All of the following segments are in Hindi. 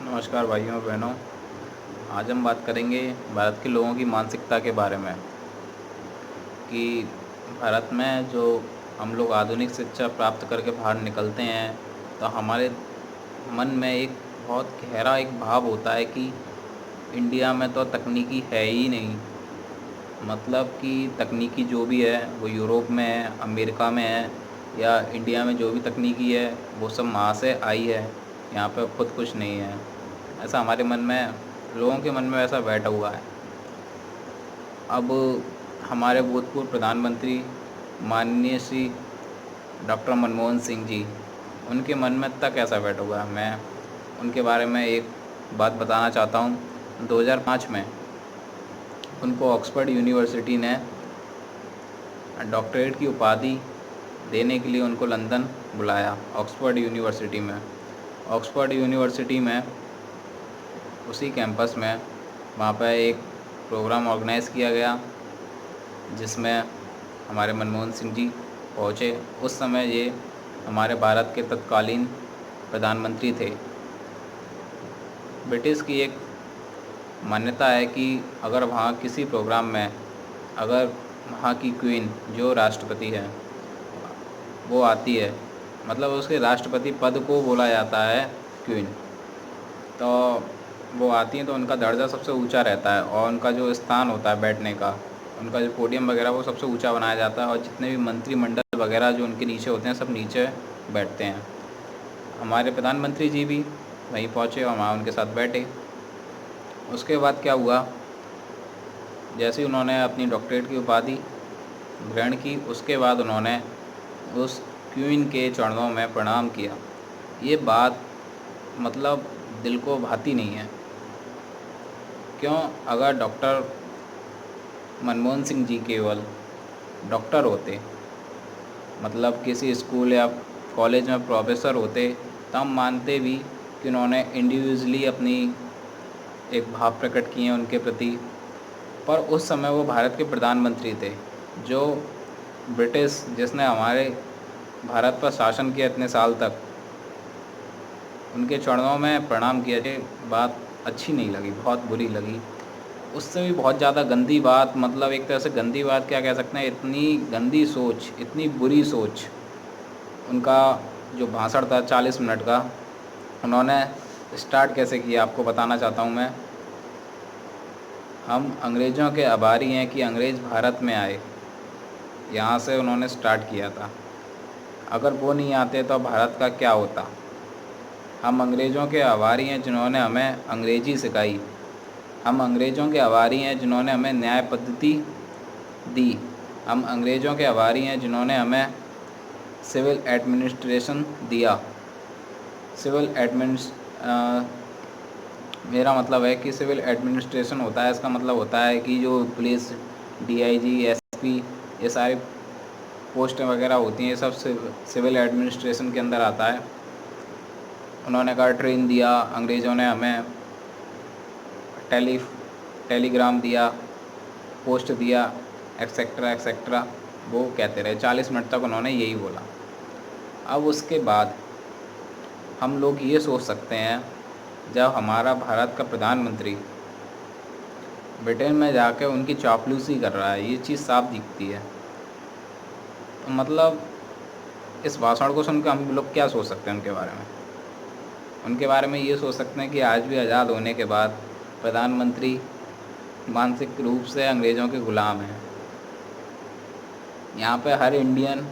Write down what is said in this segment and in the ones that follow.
नमस्कार भाइयों और बहनों। आज हम बात करेंगे भारत के लोगों की मानसिकता के बारे में कि भारत में जो हम लोग आधुनिक शिक्षा प्राप्त करके बाहर निकलते हैं तो हमारे मन में एक बहुत गहरा एक भाव होता है कि इंडिया में तो तकनीकी है ही नहीं। मतलब कि तकनीकी जो भी है वो यूरोप में है, अमेरिका में है, या इंडिया में जो भी तकनीकी है वो सब वहाँ से आई है। यहाँ पे खुद कुछ नहीं है। ऐसा हमारे मन में, लोगों के मन में ऐसा बैठा हुआ है। अब हमारे भूतपूर्व प्रधानमंत्री माननीय श्री डॉक्टर मनमोहन सिंह जी, उनके मन में तक ऐसा बैठा हुआ है। मैं उनके बारे में एक बात बताना चाहता हूँ। 2005 में उनको ऑक्सफोर्ड यूनिवर्सिटी ने डॉक्टरेट की उपाधि देने के लिए उनको लंदन बुलाया। ऑक्सफोर्ड यूनिवर्सिटी में, ऑक्सफोर्ड यूनिवर्सिटी में उसी कैंपस में वहाँ पर एक प्रोग्राम ऑर्गेनाइज़ किया गया जिसमें हमारे मनमोहन सिंह जी पहुँचे। उस समय ये हमारे भारत के तत्कालीन प्रधानमंत्री थे। ब्रिटिश की एक मान्यता है कि अगर वहाँ किसी प्रोग्राम में अगर वहाँ की क्वीन जो राष्ट्रपति है वो आती है, मतलब उसके राष्ट्रपति पद को बोला जाता है क्वीन, तो वो आती हैं तो उनका दर्जा सबसे ऊंचा रहता है और उनका जो स्थान होता है बैठने का, उनका जो पोडियम वगैरह वो सबसे ऊंचा बनाया जाता है और जितने भी मंत्रिमंडल वगैरह जो उनके नीचे होते हैं सब नीचे बैठते हैं। हमारे प्रधानमंत्री जी भी वहीं पहुँचे और वहाँ उनके साथ बैठे। उसके बाद क्या हुआ, जैसे ही उन्होंने अपनी डॉक्टरेट की उपाधि ग्रहण की उसके बाद उन्होंने उस क्वीन के चरणों में प्रणाम किया। ये बात मतलब दिल को भाती नहीं है। क्यों? अगर डॉक्टर मनमोहन सिंह जी केवल डॉक्टर होते, मतलब किसी स्कूल या कॉलेज में प्रोफेसर होते, तो हम मानते भी कि उन्होंने इंडिविजुअली अपनी एक भाव प्रकट किए हैं उनके प्रति। पर उस समय वो भारत के प्रधानमंत्री थे, जो ब्रिटिश जिसने हमारे भारत पर शासन किया इतने साल तक, उनके चरणों में प्रणाम किया। ये बात अच्छी नहीं लगी, बहुत बुरी लगी। उससे भी बहुत ज़्यादा गंदी बात, मतलब एक तरह से गंदी बात क्या कह सकते हैं, इतनी गंदी सोच, इतनी बुरी सोच। उनका जो भाषण था 40 मिनट का, उन्होंने स्टार्ट कैसे किया आपको बताना चाहता हूँ मैं। हम अंग्रेज़ों के आभारी हैं कि अंग्रेज़ भारत में आए, यहाँ से उन्होंने स्टार्ट किया था। अगर वो नहीं आते तो भारत का क्या होता। हम अंग्रेज़ों के आभारी हैं जिन्होंने हमें अंग्रेज़ी सिखाई। हम अंग्रेज़ों के आभारी हैं जिन्होंने हमें न्याय पद्धति दी। हम अंग्रेज़ों के आभारी हैं जिन्होंने हमें सिविल एडमिनिस्ट्रेशन दिया। सिविल मेरा मतलब है कि सिविल एडमिनिस्ट्रेशन होता है, इसका मतलब होता है कि जो पुलिस, डीआईजी, एसपी, ये सारी पोस्टें वगैरह होती हैं, ये सब सिविल एडमिनिस्ट्रेशन के अंदर आता है। उन्होंने कहा ट्रेन दिया, अंग्रेज़ों ने हमें टेलीग्राम दिया, पोस्ट दिया, एक्सेट्रा एक्सेट्रा, वो कहते रहे। 40 मिनट तक उन्होंने यही बोला। अब उसके बाद हम लोग ये सोच सकते हैं, जब हमारा भारत का प्रधानमंत्री ब्रिटेन में जाकर उनकी चापलूसी कर रहा है, ये चीज़ साफ दिखती है। तो मतलब इस भाषण को सुनकर हम लोग क्या सोच सकते हैं उनके बारे में? उनके बारे में ये सोच सकते हैं कि आज भी आज़ाद होने के बाद प्रधानमंत्री मानसिक रूप से अंग्रेज़ों के ग़ुलाम हैं। यहाँ पे हर इंडियन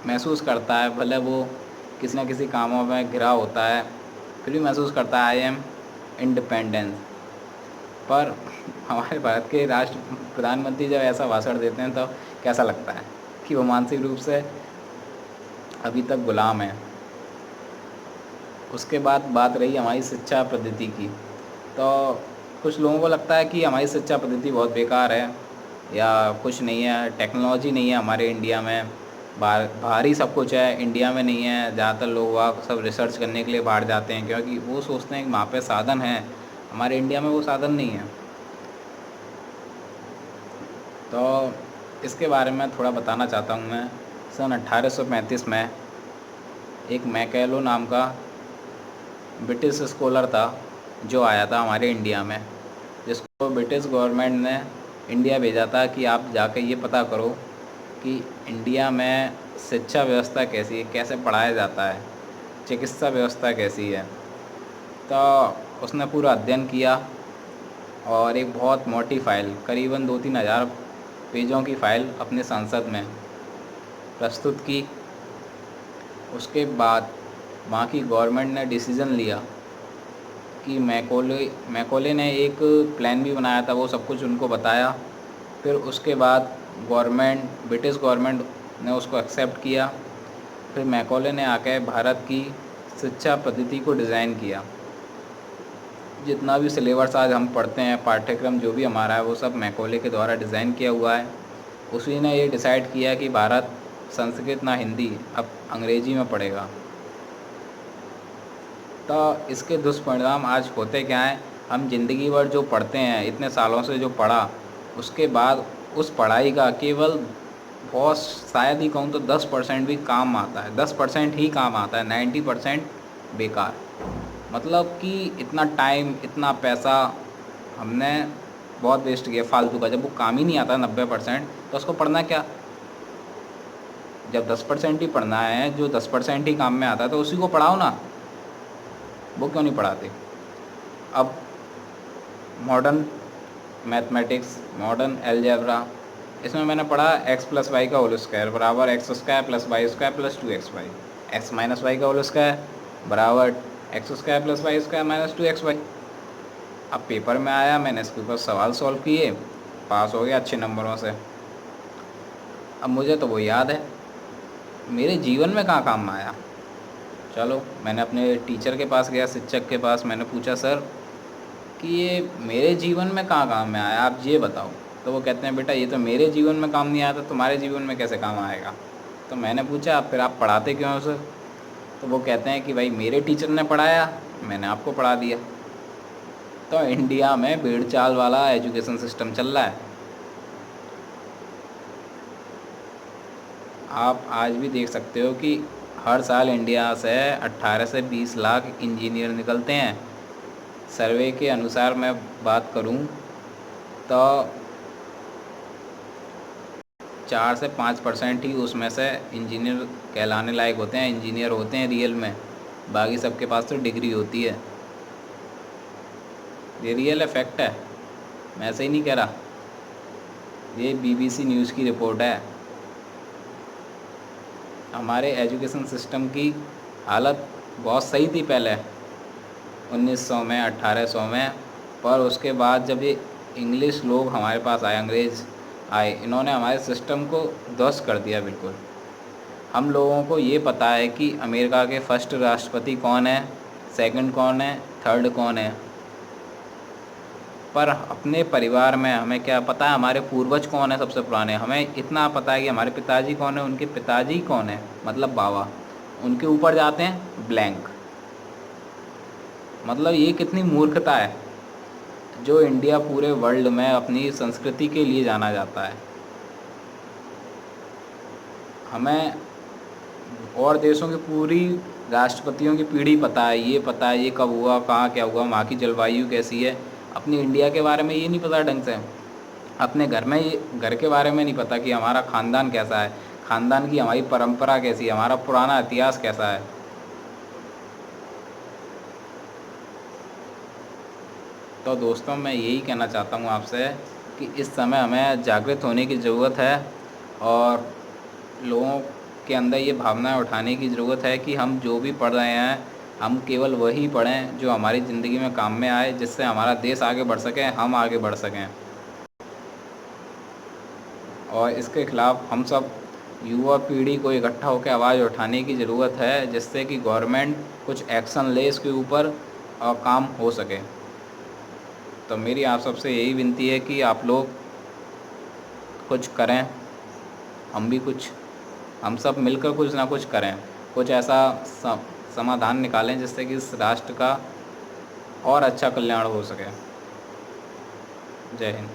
महसूस करता है, भले वो किसी न किसी कामों में घिरा होता है, फिर भी महसूस करता है आई एम इंडिपेंडेंस। पर हमारे भारत के राष्ट्र प्रधानमंत्री जब ऐसा भाषण देते हैं तो कैसा लगता है कि वो मानसिक रूप से अभी तक ग़ुलाम है। उसके बाद बात रही हमारी शिक्षा पद्धति की, तो कुछ लोगों को लगता है कि हमारी शिक्षा पद्धति बहुत बेकार है या कुछ नहीं है, टेक्नोलॉजी नहीं है हमारे इंडिया में, बाहर ही सब कुछ है, इंडिया में नहीं है। ज़्यादातर लोग वहाँ सब रिसर्च करने के लिए बाहर जाते हैं क्योंकि वो सोचते हैं कि वहाँ पे साधन है, हमारे इंडिया में वो साधन नहीं है। तो इसके बारे में थोड़ा बताना चाहता हूँ मैं। सन 1835 में एक मैकेलो नाम का ब्रिटिश स्कॉलर था जो आया था हमारे इंडिया में, जिसको ब्रिटिश गवर्नमेंट ने इंडिया भेजा था कि आप जाके ये पता करो कि इंडिया में शिक्षा व्यवस्था कैसी है, कैसे पढ़ाया जाता है, चिकित्सा व्यवस्था कैसी है। तो उसने पूरा अध्ययन किया और एक बहुत मोटी फाइल, करीबन 2-3 हज़ार पेजों की फाइल अपने संसद में प्रस्तुत की। उसके बाद वहाँ की गवर्नमेंट ने डिसीज़न लिया कि मैकोले ने एक प्लान भी बनाया था, वो सब कुछ उनको बताया। फिर उसके बाद ब्रिटिश गवर्नमेंट ने उसको एक्सेप्ट किया। फिर मैकोले ने आके भारत की शिक्षा पद्धति को डिज़ाइन किया। जितना भी सिलेबस आज हम पढ़ते हैं, पाठ्यक्रम जो भी हमारा है, वो सब मैकोले के द्वारा डिज़ाइन किया हुआ है। उसी ने ये डिसाइड किया कि भारत संस्कृत ना हिंदी, अब अंग्रेजी में पढ़ेगा। तो इसके दुष्परिणाम आज होते क्या हैं, हम ज़िंदगी भर जो पढ़ते हैं, इतने सालों से जो पढ़ा, उसके बाद उस पढ़ाई का केवल बहुत शायद ही कहूँ तो 10% भी काम आता है। 10% ही काम आता है, 90% बेकार। मतलब कि इतना टाइम, इतना पैसा हमने बहुत वेस्ट किया फालतू का। जब वो काम ही नहीं आता 90%, तो उसको पढ़ना क्या। जब 10% ही पढ़ना है, जो 10% ही काम में आता है, तो उसी को पढ़ाओ ना, वो क्यों नहीं पढ़ाते। अब मॉडर्न मैथमेटिक्स, मॉडर्न अलजेब्रा, इसमें मैंने पढ़ा x + y का होल स्क्वायर बराबर x² + y² + 2xy, x - y का होल स्क्वायर बराबर x² + y² - 2xy। अब पेपर में आया, मैंने इसके ऊपर सवाल सॉल्व किए, पास हो गया अच्छे नंबरों से। अब मुझे तो वो याद है, मेरे जीवन में कहाँ काम में आया। चलो, मैंने अपने टीचर के पास गया, शिक्षक के पास, मैंने पूछा सर कि ये मेरे जीवन में कहाँ काम में आया, आप ये बताओ। तो वो कहते हैं बेटा ये तो मेरे जीवन में काम नहीं आया, तो तुम्हारे जीवन में कैसे काम आएगा। तो मैंने पूछा फिर आप पढ़ाते क्यों हो उसे। तो वो कहते हैं कि भाई मेरे टीचर ने पढ़ाया, मैंने आपको पढ़ा दिया। तो इंडिया में भेड़ चाल वाला एजुकेशन सिस्टम चल रहा है। आप आज भी देख सकते हो कि हर साल इंडिया से 18 से 20 लाख इंजीनियर निकलते हैं। सर्वे के अनुसार मैं बात करूं तो 4 से 5% ही उसमें से इंजीनियर कहलाने लायक होते हैं, इंजीनियर होते हैं रियल में। बाकी सबके पास तो डिग्री होती है। ये रियल फैक्ट है, मैं ऐसे ही नहीं कह रहा। ये BBC न्यूज़ की रिपोर्ट है। हमारे एजुकेशन सिस्टम की हालत बहुत सही थी पहले 1900 में, 1800 में, पर उसके बाद जब ये इंग्लिश लोग हमारे पास आए, अंग्रेज़ आए, इन्होंने हमारे सिस्टम को ध्वस्त कर दिया बिल्कुल। हम लोगों को ये पता है कि अमेरिका के फर्स्ट राष्ट्रपति कौन है, सेकंड कौन है, थर्ड कौन है, पर अपने परिवार में हमें क्या पता है हमारे पूर्वज कौन है सबसे पुराने। हमें इतना पता है कि हमारे पिताजी कौन है, उनके पिताजी कौन है, मतलब बाबा। उनके ऊपर जाते हैं ब्लैंक। मतलब ये कितनी मूर्खता है। जो इंडिया पूरे वर्ल्ड में अपनी संस्कृति के लिए जाना जाता है, हमें और देशों की पूरी राष्ट्रपतियों की पीढ़ी पता है, ये पता है ये कब हुआ, कहाँ क्या हुआ, वहाँ की जलवायु कैसी है। अपनी इंडिया के बारे में ये नहीं पता ढंग से। अपने घर के बारे में नहीं पता कि हमारा ख़ानदान कैसा है, ख़ानदान की हमारी परंपरा कैसी है, हमारा पुराना इतिहास कैसा है। तो दोस्तों, मैं यही कहना चाहता हूँ आपसे कि इस समय हमें जागृत होने की ज़रूरत है और लोगों के अंदर ये भावना उठाने की ज़रूरत है कि हम जो भी पढ़ रहे हैं, हम केवल वही पढ़ें जो हमारी ज़िंदगी में काम में आए, जिससे हमारा देश आगे बढ़ सके, हम आगे बढ़ सकें। और इसके ख़िलाफ़ हम सब युवा पीढ़ी को इकट्ठा होकर आवाज़ उठाने की ज़रूरत है, जिससे कि गवर्नमेंट कुछ एक्शन ले इसके ऊपर और काम हो सके। तो मेरी आप सबसे यही विनती है कि आप लोग कुछ करें, हम सब मिलकर कुछ ना कुछ करें, कुछ ऐसा समाधान निकालें जिससे कि इस राष्ट्र का और अच्छा कल्याण हो सके। जय हिंद।